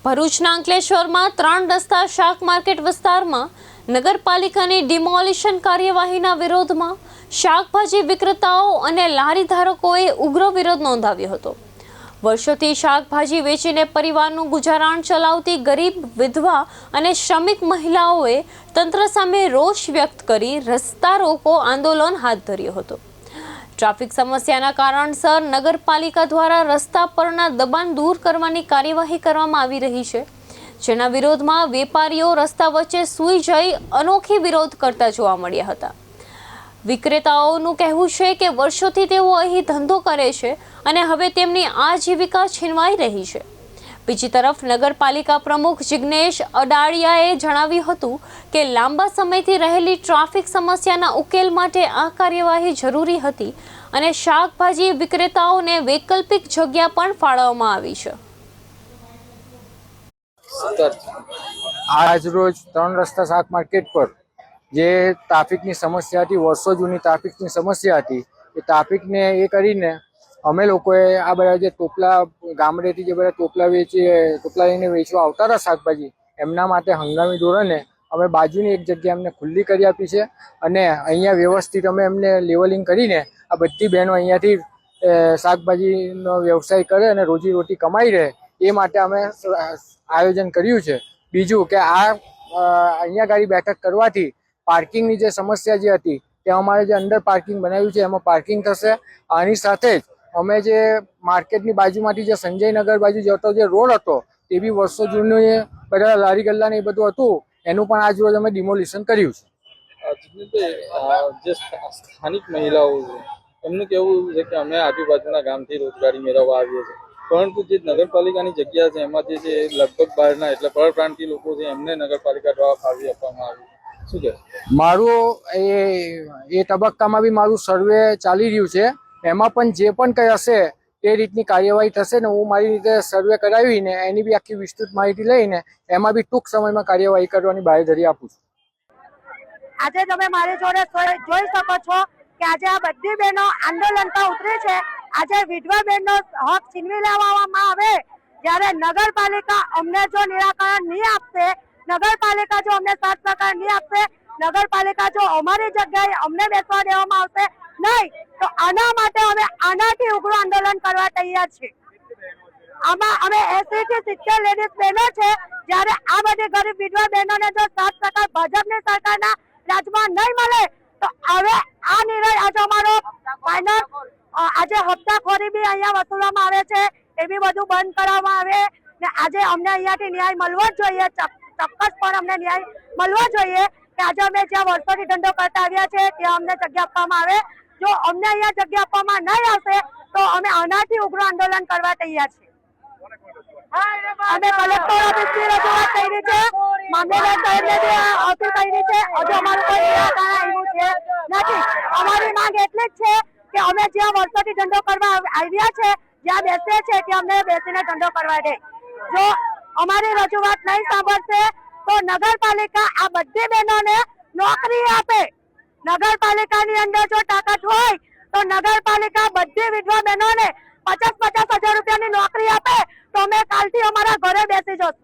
ભરૂચના અંકલેશ્વરમાં 3 રસ્તા શાક માર્કેટ વિસ્તારમાં નગરપાલિકાની ડિમોલિશન કાર્યવાહીના વિરોધમાં શાકભાજી વિક્રેતાઓ અને લારી ધારકોએ ઉગ્ર વિરોધ નોંધાવ્યો હતો। વર્ષોથી શાકભાજી વેચીને પરિવારનું ગુજરાન ચલાવતી ગરીબ, વિધવા અને શ્રમિક મહિલાઓએ તંત્ર સામે રોષ વ્યક્ત કરી રસ્તા રોકો આંદોલન હાથ ધર્યો હતો। ટ્રાફિક સમસ્યાના કારણસર નગરપાલિકા દ્વારા રસ્તા પરના દબાણ દૂર કરવાની કાર્યવાહી કરવામાં આવી રહી છે, જેના વિરોધમાં વેપારીઓ રસ્તા વચ્ચે સૂઈ જઈ અનોખી વિરોધ કરતા જોવા મળ્યા હતા। વિક્રેતાઓનું કહેવું છે કે વર્ષોથી તેઓ અહીં ધંધો કરે છે અને હવે તેમની આજીવિકા છીનવાઈ રહી છે। બીજી તરફ નગરપાલિકા પ્રમુખ જિગ્નેશ અડાળિયાએ જણાવ્યું હતું કે લાંબા સમયથી રહેલી ટ્રાફિક સમસ્યાના ઉકેલ માટે આ કાર્યવાહી જરૂરી હતી અને શાકભાજી વિક્રેતાઓને વૈકલ્પિક જગ્યા પણ ફાળવવામાં આવી છે। આજ રોજ 3 રસ્તા શાક માર્કેટ પર જે ટ્રાફિકની સમસ્યા હતી, વર્ષો જૂની ટ્રાફિકની સમસ્યા હતી, એ ટ્રાફિકને એ કરીને અમે લોકોએ આ બધા જે ટોપલા ગામડેથી જે બધા ટોપલા લઈને વેચવા આવતા હતા શાકભાજી, એમના માટે હંગામી ધોરણે અમે બાજુની એક જગ્યા એમને ખુલ્લી કરી આપી છે અને અહીંયા વ્યવસ્થિત અમે એમને લેવલિંગ કરીને આ બધી બહેનો અહીંયાથી શાકભાજીનો વ્યવસાય કરે અને રોજીરોટી કમાઈ રહે એ માટે અમે આયોજન કર્યું છે। બીજું કે અહીંયા ગાડી બેઠક કરવાથી પાર્કિંગની જે સમસ્યા જે હતી તે અમારે જે અંદર પાર્કિંગ બનાવ્યું છે એમાં પાર્કિંગ થશે। આની સાથે જ અમે જે માર્કેટની બાજુમાંથી જે સંજયનગર બાજુ જતો જે રોડ હતો તે બી વર્ષો જૂનું બધા લારી ગલ્લા ને એ બધું હતું, એનું પણ આજ રોજ અમે ડિમોલિશન કર્યું છે। જે સ્થાનિક મહિલાઓ છે એમનું કહેવું છે કે અમે આજુબાજુના ગામથી રોજગારી મેળવવા આવીએ છીએ, પરંતુ જે નગરપાલિકાની જગ્યા છે એમાંથી જે લગભગ બહારના એટલે પરપ્રાંતિય લોકો છે એમને નગરપાલિકા દ્વારા ફાળવી આપવામાં આવી। શું કહે મારું એ તબક્કામાં બી મારું સર્વે ચાલી રહ્યું છે, એમાં પણ જે પણ કંઈ હશે તે રીતની કાર્યવાહી થશે ને હું મારી રીતે સર્વે કરાવીને એની બી આખી વિસ્તૃત માહિતી લઈને એમાં બી ટૂંક સમયમાં કાર્યવાહી કરવાની બાંયધરી આપું છું। આજે તમે મારી જોડે જોઈ શકો છો કે આજે આ બધી બહેનો આંદોલન પર ઉતરી છે। આજે વિધવા બહેનનો હક છીનવી લેવામાં આવે, જ્યારે નગરપાલિકા અમને જો નિરાકરણ નહીં આપશે, નગરપાલિકા જો અમને સાથ સહકાર નહીં આપશે, નગરપાલિકા જો અમારી જગ્યાએ અમને બેસવા દેવામાં આવશે નહીં, તો આના માટે અમે આનાથી ઉગ્ર આંદોલન કરવા તૈયાર છીએ। આમાં અમે 80 થી 70 લેડીઝ બહેનો છે, જ્યારે આ બધી ગરીબ વિધવા બહેનોને જો સાથ સહકાર ભાજપની સરકારના રાજમાં નહીં મળે તો હવે આ નિર્ણય આજે અમારો ફાઇનલ, આજે હપ્તાખોરી બી અહીંયા વસૂલવામાં આવે છે એ બી બધું બંધ કરવામાં આવે ને આજે અમને અહીંયાથી ન્યાય મળવો જ જોઈએ, ચોક્કસ પણ અમને ન્યાય મળવો જોઈએ કે આજે અમે જ્યાં વર્ષોથી ધંધો કરતા આવ્યા છે ત્યાં અમને જગ્યા આપવામાં આવે। જો અમને અહીંયા જગ્યા આપવામાં નહીં આવશે તો અમે આનાથી ઉગ્ર આંદોલન કરવા તૈયાર છીએ। અમે કલેક્ટર ઓફિસની રજૂઆત કરી છે, મામલેદાર સાહેબને બી અપીલ કરી છે, હજુ અમારું કોઈ નિરાકરણ આવ્યું છે નથી। અમારી માંગ એટલી જ છે કે અમે જ્યાં વર્ષોથી ધંધો કરવા આવ્યા છે, જ્યાં બેસીએ છીએ ત્યાં અમને બેસીને ધંધો કરવા દે। જો અમારી રજૂઆત નહીં સાંભળશે તો નગરપાલિકા આ બધી બહેનોને નોકરી આપે। નગરપાલિકાની અંદર જો તાકાત હોય તો નગરપાલિકા બધી વિધવા બહેનોને 50,000 રૂપિયાની નોકરી આપે તો અમે કાલથી અમારા ઘરે બેસી જશું।